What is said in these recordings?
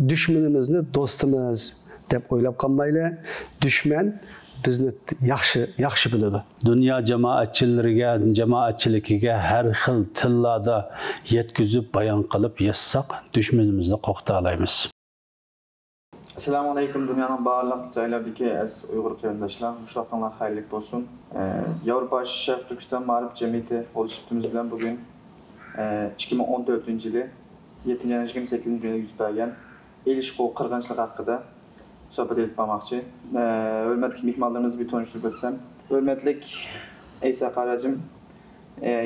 düşmanimizni do'stimiz deb o'ylab qolmaylik. Dushman bizni yaxshi biladi. Dünya jamoatchiligiga har xil tillarda yetkazib bayon qilib yazsak, dushmanimizni qo'rqitalaymiz. Assalomu alaykum dunyoning barliq joylaridagi aziz Uyg'ur qarindoshlar, mushaqlar xayrli bo'lsin. Yevropa Sharq Turkiston ma'rif jamiyati bo'lishimiz bilan bugun 2014-yili 7-28 yuz bergan Elishqo qirg'inchilik haqida sohbat etib bormoqchi. Hurmatli mehmonlarimizni bir tanishtirib o'tsam, hurmatli Eysa Qarajim,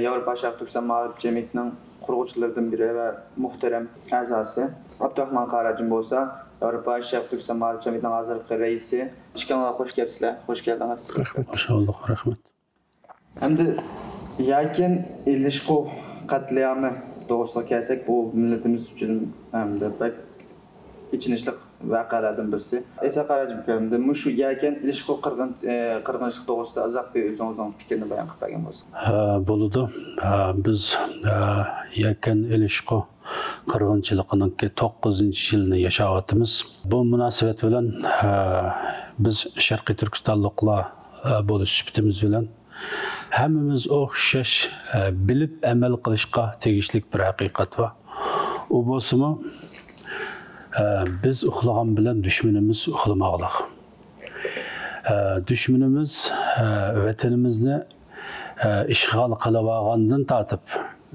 Yevropa Sharq Turkiston ma'rif jamiyatining qurg'uvchilaridan biri va muhtaram a'zosi. Abdurahmon Qarajim bo'lsa, Yevropa Sharq Turkiston ma'rif jamiyatining hozirgi raisi. Chiqanlar xush kelibsizlar. Xush keldingiz. Rahmat. Xush bulduk, rahmat. Endi yakin Elishqo qatliamı doğrusu kelsak, bu milletimiz uchun hamda bak ichinishli voqealardan birisi. Esa Qarajim kamda mushu yakin Elishqo qirg'inchilik to'g'risida uzoq bir o'zingizning fikrini bayon qilib bergan bo'lsangiz. Bo'ladi. Biz yakin Elishqo qirg'inchiligining 9-yilini yashayapmiz. Bu munosabat bilan biz Sharqiy Turkistonliklar bo'lish sifatimiz bilan hammamiz o'xshash bilib amal qilishga tegishli bir haqiqat bor. U bo'lsa-mu biz uxlagan bilan dushmanimiz uxlamoqliq. Dushmanimiz vatanimizni ishg'ol qilib olgandan tortib,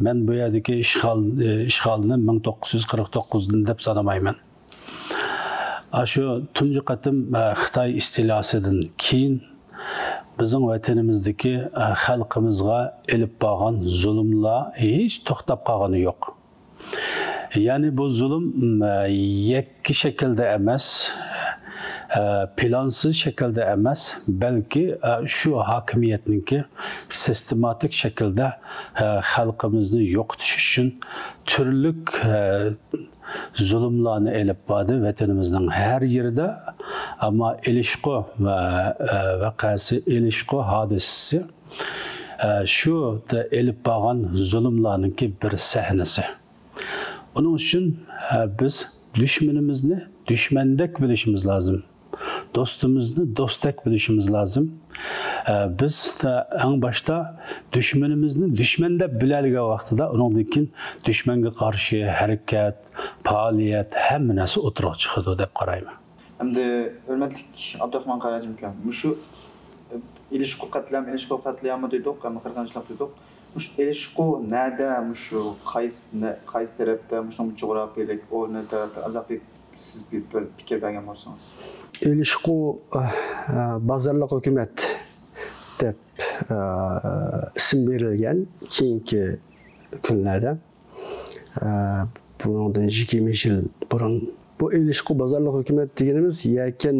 men bu yerdagi ishg'olni 1949 deb sanamayman. Shu tunji qatim Xitoy istilosidan keyin bizning vatanimizdagi xalqimizga elib borgan zulmlar hech to'xtab qolgani yo'q. Ya'ni bu zulm yakki shaklda emas, plansız şekilde emas, belki şu hakimiyetninki sistematik şekilde halkımızı yo'qotish uchun türlük zulümlerini elib bordi vatanimizning har yerida. Ama Elishqo vaqasi, Elishqo hodisasi şu da elib borgan zulümlerinki bir sahnasi. Onun için biz düşmanimizni düşmandek bilishimiz lazım. Dostumuzni do'stdek bilishimiz lazım. Biz de en başta düşmanimizni düşman deb biladigan vaqtida undan keyin düşmanga qarshi harakat, faoliyat hamma narsa o'tirib chiqadi deb qarayman. Endi hurmatli Abdurahmon Qarajim aka, shu Elishqo qatliamı dedik, ama qirg'inchilik dedik. Mush Elishqo nada, shu qaysi tarafda, shu jo'grafiyalik o'rni tarafda azaqli siz bir fikr bergan bo'lsangiz. Elishqo bozorliq hukumat deb ism berilgan keyingi kunlarda, bundan 20 yil burun bu Elishqo bozorliq hukumat deganimiz yakin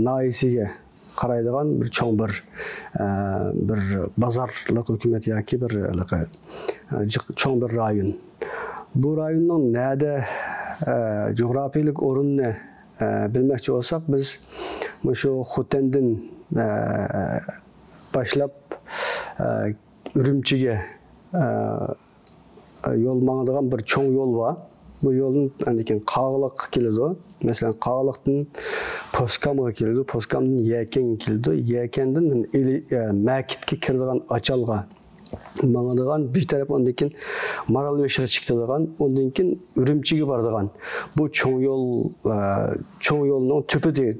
noisiga qaraydigan bir cho'ng bir bozorliq hukumat yoki bir cho'ng bir rayon. Bu rayonning nada coğrafiyalik o'rinni bilmoqchi bo'lsak, biz shu Xotandan boshlab Urumchiga yo'l mangadigan bir cho'ng yo'l bor. Bu yo'lning andikin Qog'liq keladi. Masalan, Qog'liqdan Poskamga keladi, Poskamdan Yakanga keladi, Yakandan Makitga kiradigan Achalga mangadigan bir taraf ondan keyin Maralbeshga chiqadigan, ondan keyin Urumchiga boradigan. Bu cho'ng yo'lning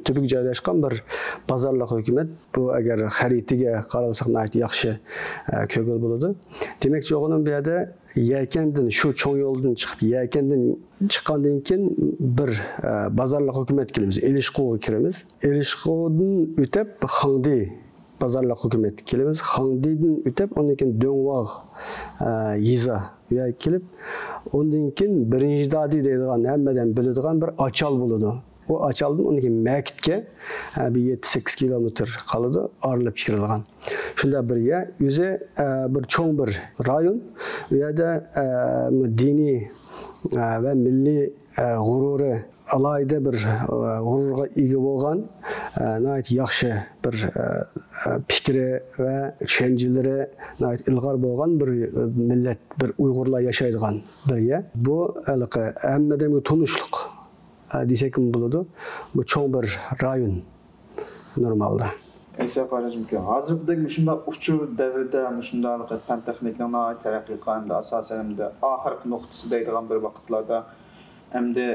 tubiga joylashgan bir bozorliq hukumat. Bu agar xaritaga qaralsak yaxshi ko'rgil bo'ladi. Demak, o'g'lim bu yerda Yakandan shu cho'ng yo'ldan chiqib, Yakandan chiqqandan keyin bir bozorliq hukumat kelamiz, Elishqo'ga kiramiz. Elishqo'dan o'tib Xangdi bozorliq hukumat kelamiz. Xangdidan o'tib ondan keyin Do'ngvoq yiza yo'q kelib, ondan keyin birinchi dadi deydigan hammadan biladigan bir Achal bo'ladi. O Achaldan ondan keyin Makitga bir 7-8 kilometr qoladi, arilib chiqarilgan. Shunda bir yer, o'zi bir cho'ng bir rayon, u yerda diniy va milliy g'ururi alayda bir g'ururga ega bo'lgan, nəhayət yaxshi bir fikri və düşünceleri nəhayət ilğar bo'lgan bir millet, bir Uyg'urlar yaşaydigan bir yer. Bu hammadan tunuşluq, desek buludu. Bu çoğun bir rayon normalda. Eysa Qaracım ki, hazırda şunda uçur devrdə, şunda fən texniklərinə aid tərəqqi qanında əsasən həm də axırki nöqtəsi deyilən bir vaxtlarda həm də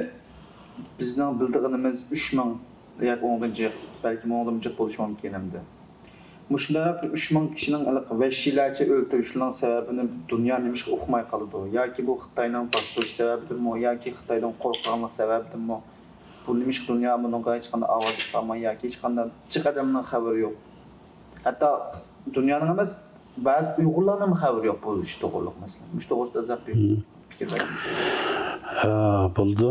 bizdən bildiyimiz 3000 yoki 10-cu il, bəlkə 10-cu il buluş mümkün həm də. Şunda 3000 kişinin vəhşilərcə öldürüşlərinin səbəbini dünya nəmiş oxumay qalıdı. Yoki bu Xitayla bastırış səbəbidirmi, yoki Xitaydan qorxqanlıq səbəbidirmi? Bu nəmiş dünya bununla heç qanday avaz çıxarmay, yoki heç qanday çıxadamdan xəbəri yox. Hətta dünyanın emas, bəzi Uyğurların xəbəri yox bu iş doğruluq məsələn. Müştəqoz azab bir fikir verir. Buldu.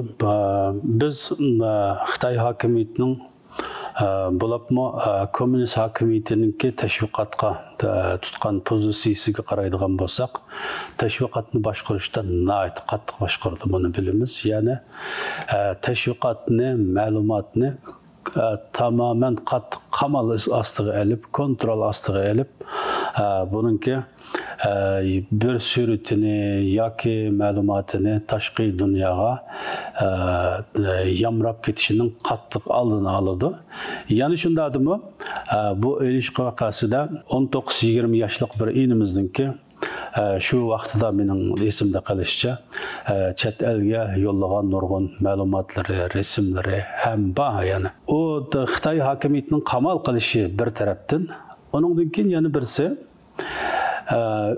Biz Xitay hakimiyyətinin Bulapmı komünist hakimiyyətininki təşviqatqa tutqan pozisiyasiga qaraydigan bolsaq, təşviqatni boshqarishda nəhayət qattiq boshqardi, bunu bilamiz. Yəni təşviqatni, məlumatni tamamen qattiq qamal ostiga elib, kontrol ostiga elib, bununki bir suretini yoki ma'lumotini tashqi dunyoga yamrab ketishinin qattiq oldini oladi. Ya'ni shundadimi, bu ilishqi vaqasida 19-20 yoshlik bir inimizningki shu vaqtida mening esimda qolishicha chet elga yo'llagan nurg'un ma'lumotlari, rasmlari ham bor. Yani u Xitoy hokimiyatining qamal qilishi bir tarafdan, uningdan keyin yana birisi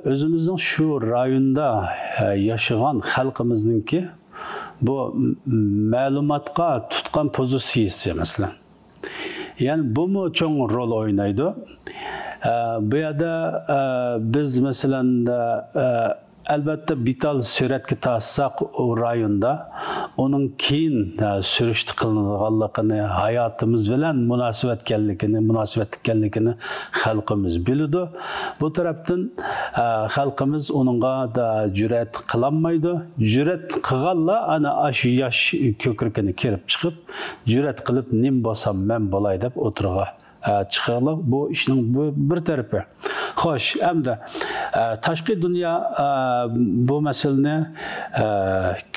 özümüzün şu rayonda yaşayan halkımızdınki bu məlumatqa tutqan pozisiyası mesela. Yani bu mu çok rol oynaydı? Bu yerda biz mesela Elbette bital suratga tasaq o rayonda onun keyin sürüştü qılınğanlığını, hayatımız bilan münasibetkenligini xalqimiz biladi. Bu tarafdan xalqimiz onunğa da cüret qılanmaydı. Cüret qılğanla ana aşı yaş kökürkini kirib chiqib, cüret qilib nim bolsam men bolay deb o'tirğa chiqarlar. Bu ishning bir tarafi. Xo'sh, hamda tashqi dunyo bu masalani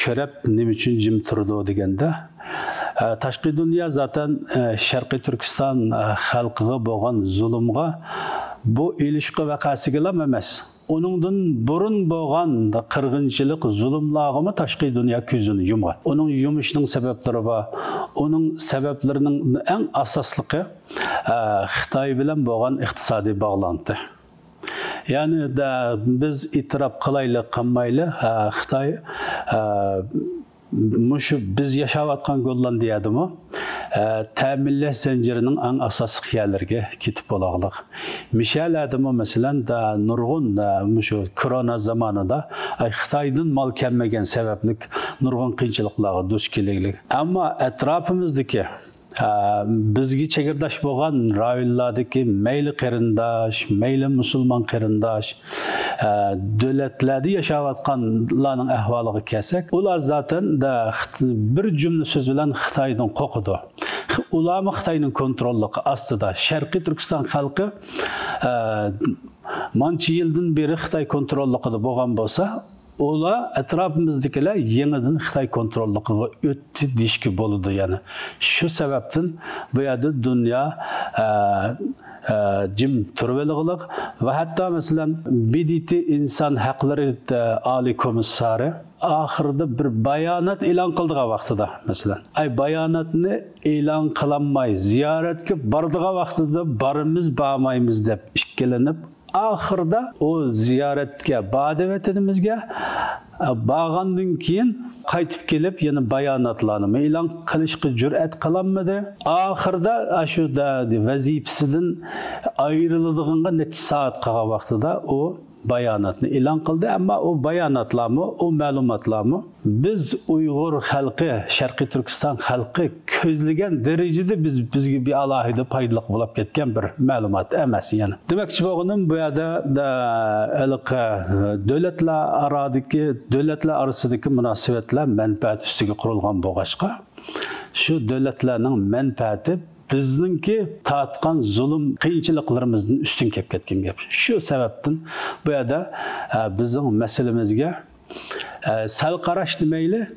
ko'rib nima uchun jim turdi deganda, tashqi dunyo zaten Sharqiy Turkiston xalqiga bo'lgan zulmga bu ilishqi vaqasiga emas, onundan burun bo'lgan qirg'inchilik, zulmlarga tashqi dunyo ko'zini yumgan. Onun yumishining sabablari bor. Onun sabablarining eng asosligi Xitoy bilan bo'lgan iqtisodiy bog'lanti. Yani da biz itiraf qilaylik qilmaylik, Xitoy mushu biz yashayotgan Gollandiyadimi ta'minlash zanjirining eng asosiy xiyallariga ketib bo'lag'liq. Mishaladimi masalan da nurg'un mushu korona zamonida Xitoydan mal kelmagan sababli nurg'un qiyinchiliklarga duch kelaylik. Ammo atrofimizdagi bizga chegirdash bo'lgan rayonlardagi mayli qarindosh, mayli musulmon qarindosh davlatlarda yashayotganlarning ahvoliga kelsak, ular zaten da bir jumla so'z bilan Xitoydan qo'rqadi. Ular Xitoyning kontrolligi ostida. Sharqiy Turkiston xalqi mancha yildan beri Xitoy kontrolligida bo'lgan bo'lsa, ola etrafımızdakiler yeniden Xitoy kontrolligiga o'tdi deyishga bo'ladi. Yani şu sebepten bu yerda dünya jim turvelig'liq ve hatta mesela BDT insan hakları Ali komissari ahırda bir bayonot e'lon qildigan vaqtida mesela bayonotni e'lon qilinmay ziyoratga bordigan vaqtida borimiz bormaymiz deb ikkilanib, ahırda o ziyaretke, badevetinimizge bağandın keyin qaytib kelib, yine bayanatlarını e'lon qilishga jur'at qilinmadi. Ahırda shu da vazifasidan ayriladigan necha soat qolgan vaqtida o bayonotni e'lon qildi, ammo o bayonotlarni, o ma'lumotlarni biz Uyg'ur xalqi, Sharqiy Turkiston xalqi ko'zlagan darajada bizga bir alohida foydali bo'lib ketgan bir ma'lumot emas yani. Demakchi bo'lganim, bu yerda davlatlar orasidagi munosabatlar manfaat ustiga qurilgan bo'lg'achqa, shu davlatlarning manfaati bizninki tatqan zulm qiyinchiliklarımızın üstün kelib ketgan gap. Shu sababdan bu yerda bizning masalamizga sal qarash demayli,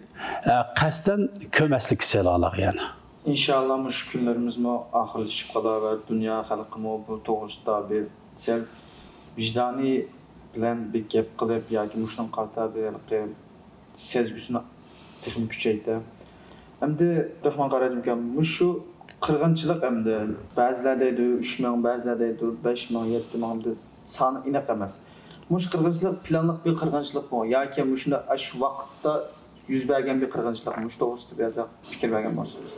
qasdan kömeslik selalaq yani. İnşallah şu günlerimiz mi ahırlaşıp kadar ve dünya halkı mı bu doğuşta bir sel vicdani bilen bir gep kılıp ya ki muştan karta bir sezgüsünü texim küçeydi. Hem de Rahman Qaracım ki şu kırgınçılık hem de bazılardaydı 3.000, bazılardaydı 5.000, 7.000 de sanı inek emez. Muş kırgınçılık planlık bir kırgınçılık mı? Ya ki muşunda şu vakitte yüz bergen bir kırgınçılık mı? Muş doğrusu biraz fikir bergen olsunuz.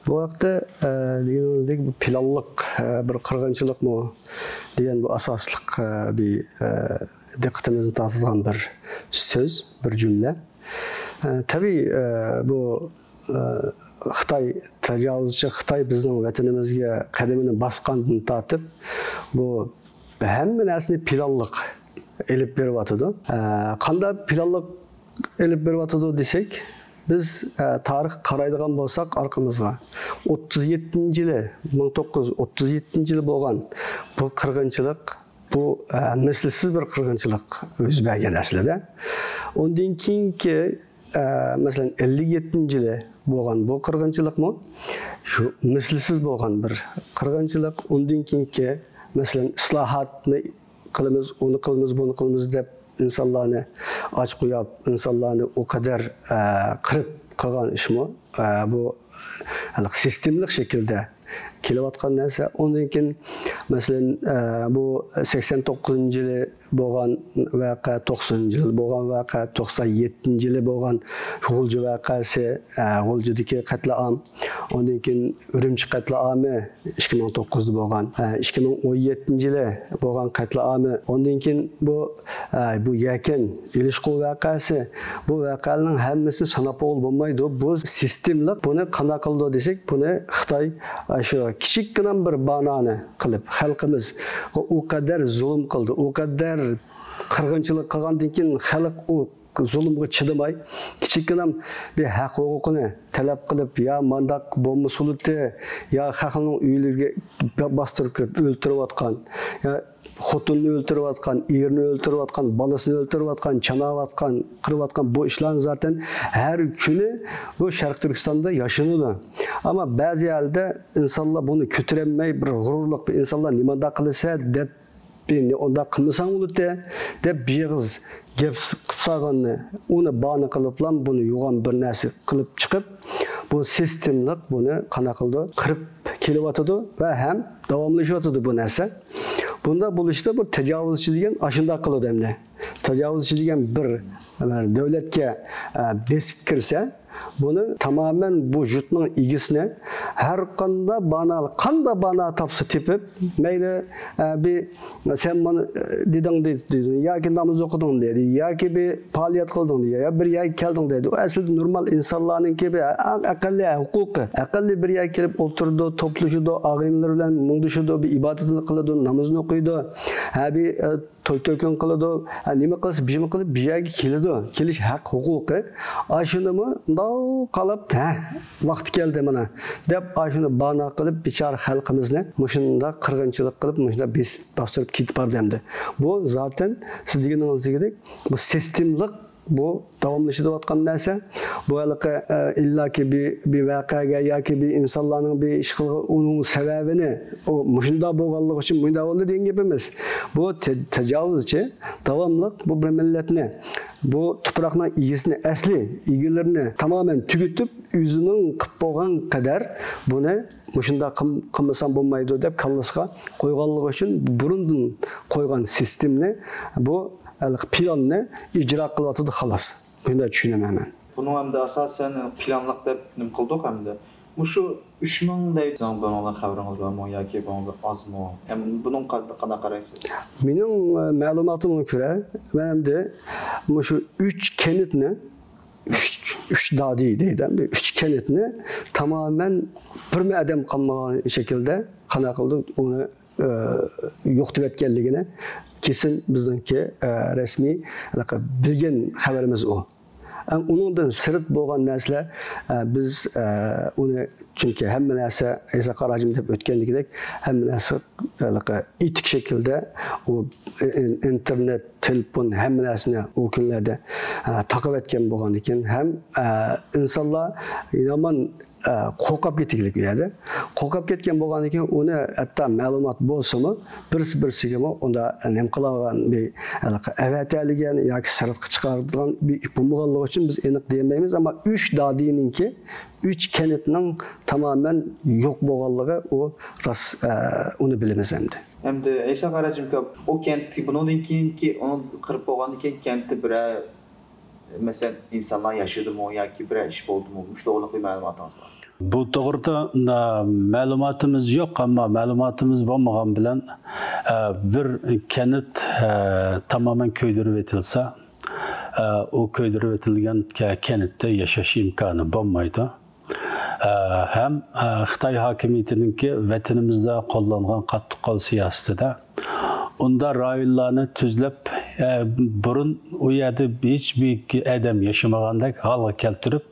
Bu vaqtda deganimizdek bu planlık bir qirg'inchilik mı degan bu asosliq bir diqqatimizni tortadigan bir so'z, bir cümle. Tabii bu Xitoy tajovuzchi Xitoy bizning vatanimizga qadamini bosgandan tortib bu hamma narsani planliq elib beryotidi. Qanday planliq elib beryotidi desek, biz tarix qaraydigan bo'lsak orqamizga 1937 yili bo'lgan bu qirg'inchilik bu mislsiz bir qirg'inchilik yuz bergan aslida. Undan keyingi masalan 57 yili bo'lgan bu qirg'inchilikmi shu mislsiz bo'lgan bir qirg'inchilik. Undan keyingi masalan islohotni qilamiz, uni qilamiz, buni qilamiz deb insanlarni aç qo'yib, insanlarni o kadar qirib qilgan ishmi bu sistemlik şekilde kelayotgan narsa. Ondan keyin masalan bu 89 yili bo'lgan vaqa, 90 yil bo'lgan vaqa, 97 yili bo'lgan G'ulji vaqasi, G'uljidagi qatliam, ondan keyin Urumchi qatliami 2009 da bo'lgan, 2017 yili bo'lgan qatliami, ondan keyin bu Yakan Elishqo vaqasi, bu vaqalarning hammasini sanab bo'lmaydi. Bu sistemlik. Buni qanday qildi desak, buni Xitoy shu kichikgina bir banani qilib xalqimiz o kadar zulm qildi, o kadar qirg'inchilik qilgandan keyin xalq o zulmga chidamay kichikgina bir haq huquqini talab qilib, ya mandaq bo'lmasa bo'ladi, ya xalqning uylariga bostirib kirib o'ltirayotgan, ya xotinni o'ltirayotgan, erini o'ltirayotgan, bolasini o'ltirayotgan, chanayotgan, qirayotgan bu ishlarni zaten her kuni bu Sharq Turkistonda yaşanıyor. Ama bazı yerlerde insanlar bunu kötürenmey, bir gururluk bir insanlar nimada qilsa deb onda qilmasang bo'ladi deb biyiz gap qilsaganni uni bani qilib bunu yo'g'on bir narsa qilib chiqib bu sistemlik buni qana qildi qirib kelyotidi va ham davomlashyotidi bu narsa. Bunda bo'lishda bu tajovuzchi degan ashunda qiladi hamda. Tajovuzchi degan bir davlatga besib kirsa, bunu tamamen bu jutning egisine her qanda bana tapsa tepip meyle bir sen bana dedin ya ki namaz okudun dedi, ya ki bir faaliyet kıldın diye, ya bir yer geldin dedi. O aslında normal insanların gibi akalli hukuku, akalli bir yer gelip oturdu, toplaşıdı, ağınlarla munduşudu, bir ibadetini kıldı, namazını okuydu, bir toy-toykun kıldı, nime kılsa bir şey mi kılıp bir yerge kelidi, keliş hak hukuku. Aşını mı kalıp vakti geldi bana dep aşını bana kılıp biçar halkımızla muşunda kırgınçılık kılıp muşunda biz bastırıp gidip var demdi. Bu zaten siz dediğiniz gibi bu sistemlik bu davamlaşıda atkan neyse bu alaka illaki bir vakaya ya ki bir insanların bir iş onun sebebini o muşunda boğallık için muşunda oldu diyen gibimiz. Bu tecavüzçi davamlık bu bir milletine bu toprakla ilgisini asli ilgilerini tamamen tüketip yüzünün kıpboğan kadar bunu muşunda kılmasan bulmaydı dep kallasıga koyganlık için burundan koygan sistemini bu planını icra kılatıdı xalas. Bunu da düşünemem ben. Bunun hem de asasen planlık dep nim kıldık hem de. Şu 3000 deydi zaman olan xabarınız var mı ya ki bana az mı? Hem bunun qana qaraysiz? Mening ma'lumatimga ko'ra, menimda şu 3 kenetni 3 dadi deydi. 3 kenetni tamamen bir adam qilmagan şekilde qana qildi onu yo'qotib etganligini kesin bizningki resmi bilgan xabarimiz o. Onundan sırt bo'lgan narsalar biz uni çünkü hamma narsa Isa Qaracım deb o'tganligidek hamma narsa etik şekilde o internet telefon hamma narsani u kunlarda taqib etgan bo'lgan ekan, ham insonlar yomon qo'rqib ketganlik uyada. Qo'rqib ketgan bo'lgan ekan, uni hatto ma'lumot bo'lsa-mu, birsiga unda nima qilgan bir avataligan yoki sirtqa chiqaradigan bir bo'lganligi uchun biz aniq demaymiz, ammo 3 dodininki 3 kanitning tamoman yo'q bo'lganligi u rost uni bilamiz endi. Endi Aysa qarajim ko'p o kentni bundan keyinki uni qirib bo'lgandan keyin kentda bir mesela insanlar yaşadı mı yoki bir ish bo'ldimi? Shu to'g'ri ma'lumotimiz bor. Bu to'g'rida ma'lumotimiz yo'q, ammo ma'lumotimiz bo'lmagan bilan bir kanit tamoman ko'ydirib etilsa, o ko'ydirib etilgan kanitda yashash imkoni bo'lmaydi. Hem Xitoy hokimiyatiningki vatanimizda qo'llangan qattiq qo'l siyosatida unda rayonlarni tuzlab burun u yerda hech bir odam yashamagandek holga keltirib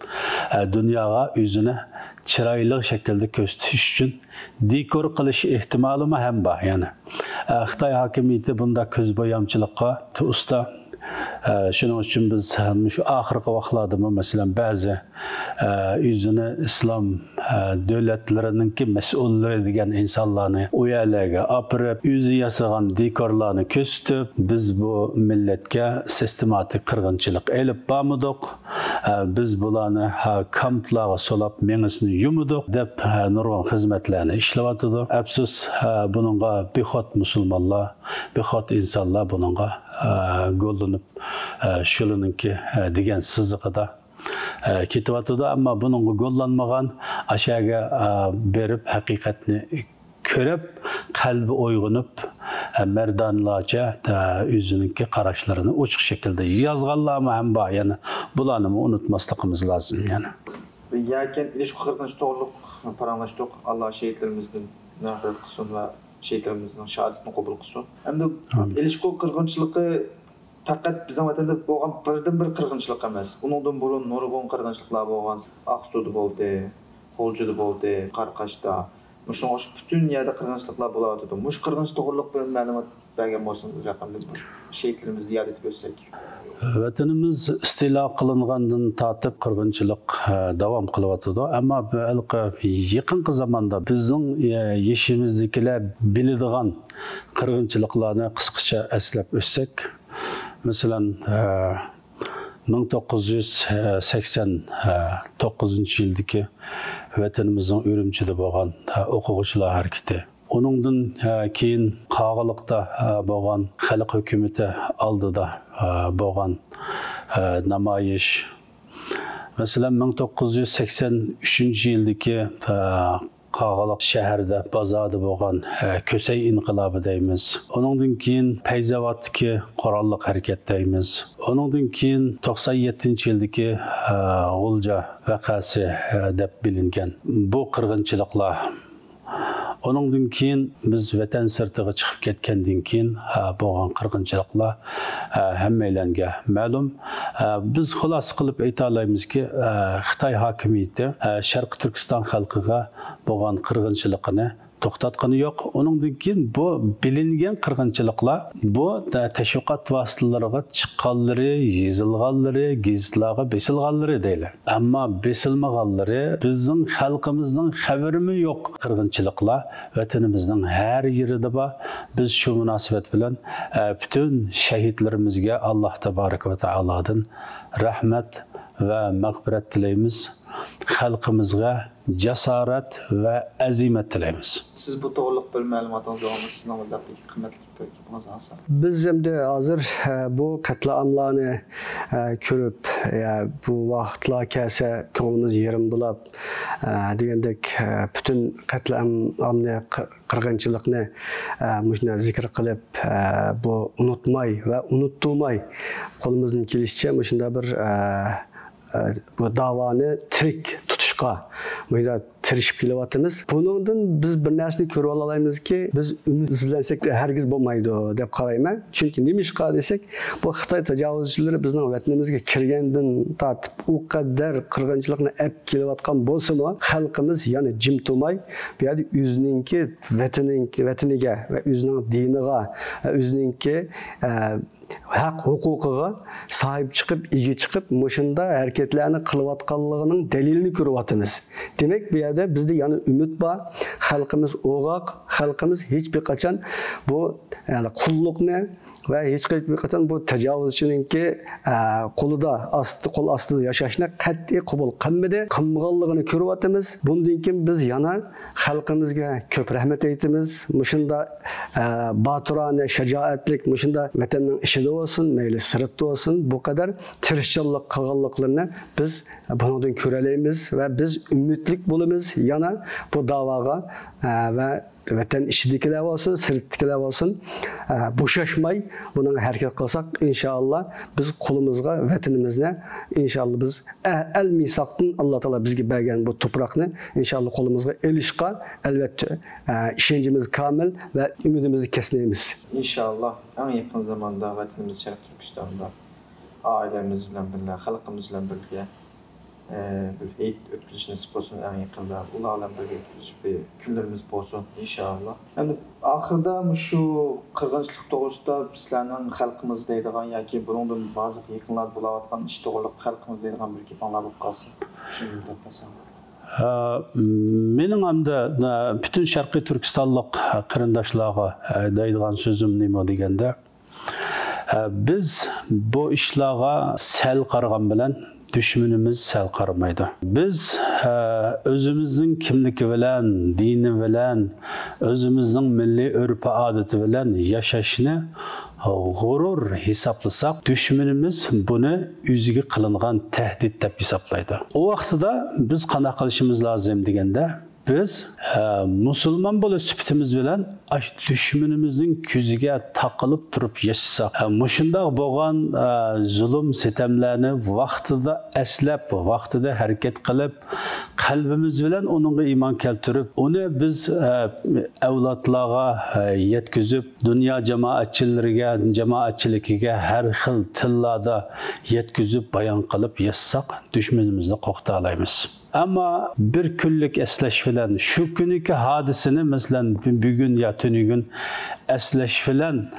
dunyoga o'zini chiroyli shaklda ko'rsatish uchun dekor qilish ehtimoli ham bor. Yani Xitoy hokimiyati bunda ko'zbo'yamchilikqa usta. Shuning uchun biz shu oxirgi vaqtlarda masalan ba'zi o'zini islom davlatlarininki mas'ullari degan insonlarni u yerlarga opirib, o'zi yasagan dekorlarni ko'rsatib, biz bu millatga sistematik qirg'inchilik elib bormadik, biz bularni kamplarga solab mengisini yumudik deb nurg'un xizmatlarni ishlayotdi. Afsus, buningga bexot musulmonlar, bexot insonlar buningga gollanib shularninki degan siziqida ketyotdi, ammo buning gollanmagan ashaga berib haqiqatni ko'rib qalbi uyg'onib mardonlarcha o'zininki qarashlarini ochiq shaklda yozganlar ham bor. Yani bularni unutmasligimiz lozim. Yani Yakin ilish qirg'inchi to'g'riliq paranglashdik. Alloh shehidlarimizdan rahmat qilsin va shehidlarimizning shahodatini qabul qilsin. Endi ilish qirg'inchiligi faqat bizning vatanda bo'lgan birdan-bir qirg'inchilik emas. Uningdan burun nurg'un qirg'inchiliklar bo'lgan. Aqsuda bo'ldi, Qo'ljida bo'ldi, Qarqashda. Mushunga butun yerda qirg'inchiliklar bo'layotdi. Mush qirg'inchilik to'g'riliq bir ma'lumot bergan bo'lsangiz, raqamli shehidlarimizni yod etib o'tsak. Vatanimiz istilo qilingandan tortib qirg'inchilik davom qilyotdi, ammo yaqinqi zamonda bizning yeshimizdagilar biladigan qirg'inchiliklarni qisqacha eslab o'tsak, masalan 1989 yildagi vatanimizning Urumchida bo'lgan o'quvchilar harakati, onundan keyin Qog'iliqda bo'lgan xalq hukumati oldida bo'lgan namoyish, masalan 1983 yildagi Qog'iliq shahrida bozorda bo'lgan Ko'say inqilobi deymiz. Onundan keyin Payzavodki qurolliq harakat deymiz. Onundan keyin 97-yildagi G'ulja vaqasi deb bilingan bu qirg'inchiliklar. Onundan keyin biz vatan sirtiga chiqib ketgandan keyin bo'lgan qirg'inchiliklar hammalarga ma'lum. Biz xulos qilib ayta olamizki, Xitoy hokimiyati Sharq Turkiston xalqiga bo'lgan qirg'inchilikni to'xtatgani yo'q. Onundan keyin bu bilingan qirg'inchiliklar bu tashviqot vositalariga chiqqanlari, yozilganlari, gazetlarga besilganlari deylar. Ammo besilmaganlari bizning xalqimizning xabarimi yo'q qirg'inchiliklar vatanimizning har yerida bor. Biz shu munosabat bilan bütün shahidlarimizga Alloh tabaraka va taolodan rahmat va mag'firat tilaymiz. Xalqimizga jasorat va azimat tilaymiz. Siz bu to'g'riliq bir ma'lumotingiz bormi? Sizning o'zingizga qimmatli bo'lsa. Biz endi hozir bu qatlamlarni ko'rib, bu vaqtlar kelsa ko'nglimiz yerim bo'lib, degandek bütün qatlamlarni qirg'inchilikni mushuna zikr qilib, bu unutmay va unuttirmay qo'limizdan kelishicha mushunda bir bu davoni tirik tutishga tirishib kelyapmiz. Buningdan biz bir narsani ko'rib olamizki, biz umidlansak hargiz bo'lmaydi deb qarayman. Chunki nima ish qiladi desak, bu Xitoy tajovuzchilari bizning vatanimizga kirgandan tortib u qadar qirg'inchilikni olib kelayotgan bo'lsa-mu, xalqimiz yana jim turmay, bu yerda o'zininki vataniga va o'zining diniga va o'zininki haq huquqiga sahip çıkıp, igi çıkıp, muşunda hareketlerini kılıvatkanlığının delilini görüvatımız. Demek bir yerde bizde yani ümit var, halkımız oğak, halkımız hiçbir kaçan bu yani kulluk ne ve hiçbir kaçan bu tecavüzçününki kolu astı yaşayışına kat'i kabul kılmadı. Kılmağanlığını görüvatımız. Bundan kim biz yana halkımızga köp rahmet eytimiz. Muşunda batırane, şecaatlik, muşunda vatanın işide olsun, meyli sırıtta olsun. Bu kadar tirişçilik kılganlıklarını biz bundan köreleyimiz ve biz ümitlik bulumuz yana bu davaga ve vatan işidikiler olsun, sırıttikiler olsun, boşaşmay bunun hareket kılsak inşallah biz kolumuzga, vatanımızda inşallah biz el misaktan Allah Teala bizge bergen bu toprakni inşallah kolumuzga elişqa elbette işencimiz kamil ve ümidimizi kesmeyimiz. İnşallah en yakın zamanda vatanımız Şərq Türkistan'da ailemiz bilen birlikte, halkımız bilen birlikte bir eğit ötküzüş nasip olsun en yakında. Ularla bir ötküzüş bir günlerimiz olsun inşallah. Yani ahırda şu kırgınçlık doğrusunda bizlerden halkımız deydiğen ya ki bunun bazı yakınlar bulavatkan iş doğruluk halkımız deydiğen bir kipanlar bu kalsın. Şimdi de desem. Mening hamda bütün Şərqi Türkistanlıq qarindaşlarga deydigan sözüm nima deganda biz bu işlarga sel qaragan bilan düşmanımız sel qaramaydı. Biz özümüzün kimligi bilan, dini bilan, özümüzün milli örf adeti bilan yaşashni g'urur hisoblasak, düşmanımız bunu o'ziga qilingan tahdid deb hisoblaydi. O vaqtida biz qanday qilishimiz lozim deganda biz musulmon bo'lish sifatimiz bilan düşmanımızın ko'ziga taqilib turib yashasak, mushundoq bo'lgan zulm sitamlarni vaqtida aslab, vaqtida harakat qilib, qalbimiz bilan onunga iymon keltirib, uni biz avlodlarga yetkazib, dunyo jamoatchiligiga har xil tillarda yetkazib, bayon qilib yashasak, düşmanimizni qo'rqita olamiz. Ama bir kunlik eslash bilan shu kuniki hadisini masalan bugun ya tunigun eslash bilan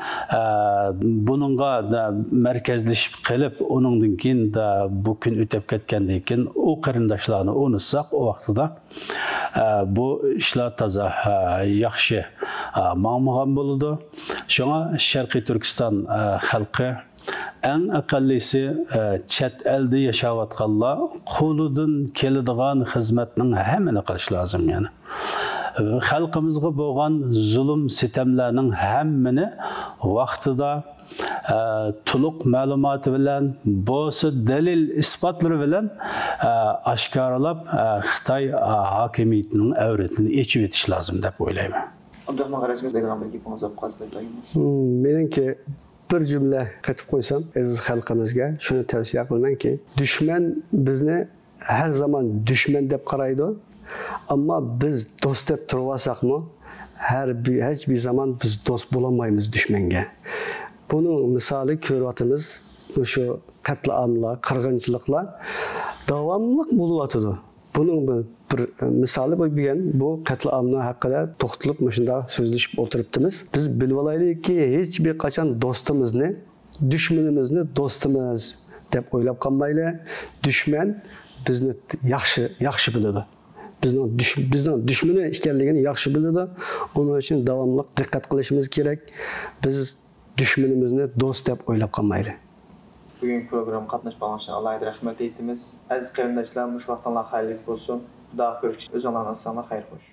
bununga da markazlashib qilib, uningdan keyin da bu kun o'tib ketgandan keyin o qarindoshlarni unutsak, o vaqtida bu ishlar toza yaxshi ma'mug'an bo'ladi. Shunga Sharqiy Turkiston xalqi en aqallisi chet elde yaşayotganlar qo'lidan keladigan xizmatning hammani qilish lozim yani. Xalqimizga bo'lgan zulm sitamlarning hammani vaqtida to'liq ma'lumoti bilan, bo'lsa dalil isbotlari bilan oshkoralab Xitoy hokimiyatining avratini yechib etish lozim deb o'ylayman. Abdurahmon Qarachimiz degan bir gapingiz olib qolsa Meningki bir cümle katıp koysam aziz halkımızga şunu tavsiye kılman ki düşman bizni her zaman düşman deb qaraydi ama biz dost deb turvasakmı hiçbir zaman biz dost bulamayız düşmanga. Bunun misali ko'ryapmiz şu katliamlar, qirg'inchiliklar davomli bo'layotidir. Bunun bir misali bo'lgan bu katliamlar haqida to'xtalib shunda so'zlashib o'tiribmiz. Biz bilib olaylikki, hech bir qachon do'stimizni, dushmanimizni do'stimiz deb o'ylab qolmayli. Dushman bizni yaxshi biladi. Bizning dushmani ekanligini yaxshi biladi. Onun uchun davomli diqqat qilishimiz kerak. Biz dushmanimizni do'st deb o'ylab qolmayli. Bugün program katlaşmalar için Allah'a rahmet eytimiz. Aziz qarindoshlar, mush vaqtlar xayrli bo'lsin. Xudo ko'rishib, o'z onalarga hayır qo'sh.